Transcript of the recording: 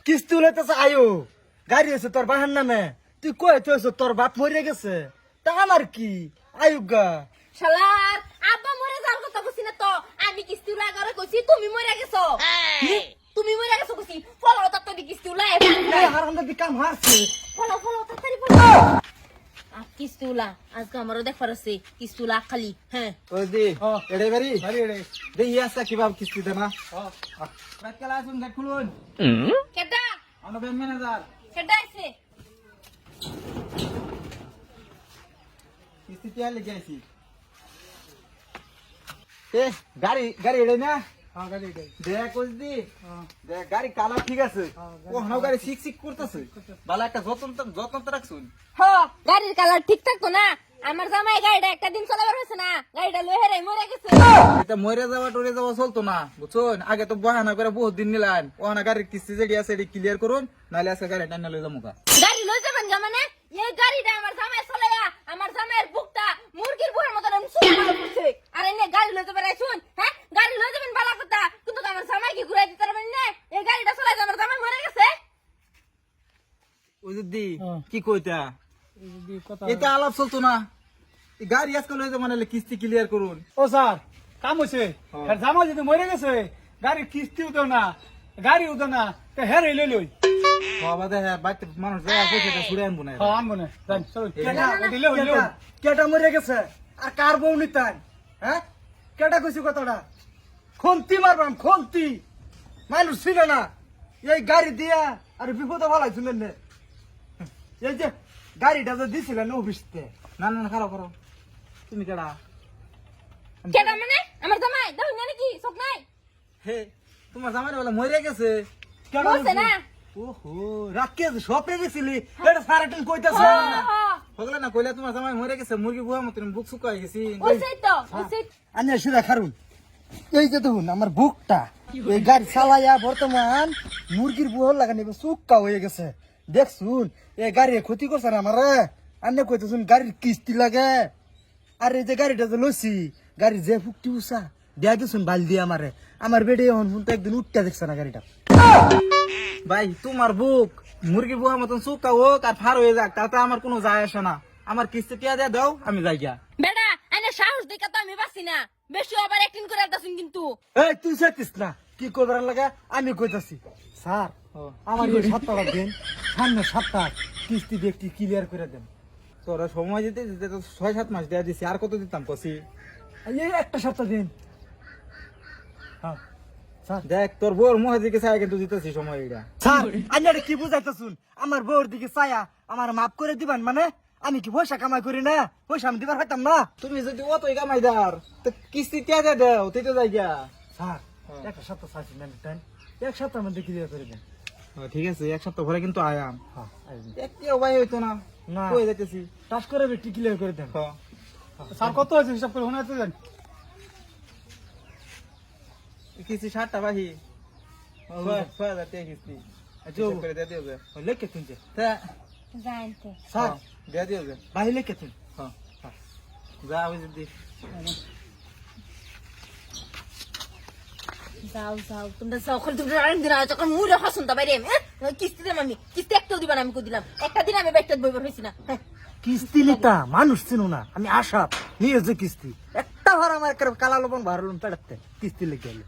কিস্তি উলাইতেছে আয়ো গাড়ি আছে তোর বাহার নামে তুই কই তুই তোর বাপ মরে গেছে তা আমার কি আয়ুগা শালার আব্বা মরে যাওয়ার কথা কইছি না তো আমি কিস্তি উলাই করে কইছি তুমি মরে গেছো তুমি মরে গেছো কইছি ফলো তাড়াতাড়ি কিস্তি উলাই হারাম দি কাম হারছে ফলো তাড়াতাড়ি ফলো কিস্তি উলা আজকে আমারও দেখার আছে কিস্তি উলা খালি হ্যাঁ ওই দি এড়ে বাড়ি আরে রে দেখি আসা কিভাবে কিস্তি দে না রাতকালা আসুন দেখ খুলুন কেডা আনো ব্যাংক ম্যানেজার কেডা আছে কিস্তি তিয়া লেগে আইছি এ গাড়ি গাড়ি এড়ে না হ্যাঁ গাড়ি দে দেখ কইস দি দেখ গাড়ি কালার ঠিক আছে ও হাও গাড়ি সিক সিক করতেছে বালা একটা যত্ন তো রাখছুন হ্যাঁ গাড়ির কালার ঠিক থাকতো না আমার জামাই গাড়িটা একটা দিন চালাবার হয়েছে না গাড়িটা লয়ে হেরে মরে গেছে এটা মরে যাওয়া টরে যাওয়া চলতো না বুঝছুন আগে তো বাহানা করে বহুত দিন নিলাম ওহানা গাড়ির কিস্তি যেটি আছে এটি ক্লিয়ার করুন নাহলে আজকে গাড়ি টান্না লই যাবো গাড়ি লয়ে যাবেন গা মানে এই গাড়িটা আমার জামাই চলাইয়া আমার জামাইয়ের বুকটা মুরগির বুকের মতন সুন্দর করছে আর এনে গাড়ি লয়ে যাবেন শুন হ্যাঁ গাড়ি লয়ে যাবেন ভালো কথা কিন্তু আমার জামাই কি ঘুরাই দিতে পারবেন না এই গাড়িটা চলাই আমার জামাই মরে গেছে ওই যদি কি কইতা কথা এটা আলাপ চলতো না এই গাড়ি আজকে লই যাবো নাহলে কিস্তি ক্লিয়ার করুন ও স্যার কাম হইছে আর জামা যদি মরে গেছে গাড়ির কিস্তি উঠো না গাড়ি উঠো না তো হেরে লই লই বাবা দে বাইতে মানুষ যায় পয়সাটা ছুড়ে আনবো না হ্যাঁ আনবো না যান চল কেটা মরে গেছে আর কার বউ নিতাই হ্যাঁ কেটা কইছি কথাটা খন্তি মারবাম খন্তি মানুষ ছিল না এই গাড়ি দিয়া আর বিপদে ভালাই শুনলেন না এই যে গাড়িটা যে দিছিলেন অফিসতে না না খারাপ করো তুমি কেডা কেডা মানে আমার জামাই দাও না নাকি চোখ নাই হে তোমার জামাই বলে মরে গেছে কেডা বলছে না ওহো রাখকে সপে গেছিলি এটা সারাদিন কইতাছে হগলা না কইলা তোমার জামাই মরে গেছে মুরগি বুয়া মতন বুক শুকাই গেছি ওইটাই তো ওইটাই আন্য সিধা খারুন এই যে দেখুন আমার বুকটা এই গাড়ি চালাইয়া বর্তমান মুরগির বুহর লাগানি চুক্কা হয়ে গেছে দেখছুন এই গাড়ি ক্ষতি করছে না আমার আন্য কইতেছুন গাড়ির কিস্তি লাগে আর এই যে গাড়িটা যে লইছি গাড়ি যে ফুকটি উষা দিয়া দিছুন বাল দিয়ে আমারে আমার বেডে এখন তো একদিন উঠতে দেখছে না গাড়িটা ভাই তোমার বুক মুরগি বুয়া মতন শুকা হোক আর ফার হয়ে যাক তাতে আমার কোনো যায় আসে না আমার কিস্তি টিয়া দিয়ে দাও আমি যাই গিয়া বেটা আইনা সাহস দেখা তো আমি বাসি না বেশি ওভার অ্যাক্টিং করে দাসুন কিন্তু এই তুই চাইতিস না কি করবার লাগে আমি কইতাছি স্যার আমার এই 7 টাকা দেন সামনে 7 টাকা কিস্তি দিয়ে একটু ক্লিয়ার করে দেন তোরা সময় দিতে দিতে তো 6-7 মাস দেয়া দিছি আর কত দিতাম কসি এই একটা সপ্তাহ দিন হ্যাঁ স্যার দেখ তোর বউর মুখের দিকে চাই কিন্তু দিতেছি সময় এটা স্যার আন্নারে কি বুঝাইতেছুন আমার বউর দিকে ছায়া আমার মাফ করে দিবেন মানে আমি কি পয়সা কামাই করি না পয়সা আমি দিবার হইতাম না তুমি যদি অতই কামাইদার তো কিস্তি টিয়া দিয়ে দাও তুই তো যাই গিয়া স্যার একটা সপ্তাহ চাইছি না টাইম এক সপ্তাহের মধ্যে ক্লিয়ার করে দেন ঠিক আছে এক সপ্তাহ পরে কিন্তু আয়াম হ্যাঁ একটিও ভাই হইতো না না কই যাইতেছি টাস করে একটু ক্লিয়ার করে দেন হ্যাঁ স্যার কত হয়েছে হিসাব করে শোনাতে দেন কিস্তি 60টা বাহি 6000 টাকা কিস্তি হিসাব করে দিয়ে দিও গে লেখে তুনছে তা জানতে স্যার দিয়ে দিও গে বাহি লেখে তুন হ্যাঁ যা ওই যদি যাও যাও তোমরা যাও খালি তোমরা আরেকদিন আজ যখন মুড়ে হাসুন তা বাইরে কিস্তি দেব আমি কিস্তি একটাও দিবা না আমি কই দিলাম একটা দিন আমি ব্যাগটা বইবার হইছি না কিস্তি নিতা মানুষ চিনো না আমি আশা নিয়ে যে কিস্তি একটা ভার আমার কালা লবণ ভার পেড়াতে কিস্তি লেগে গেল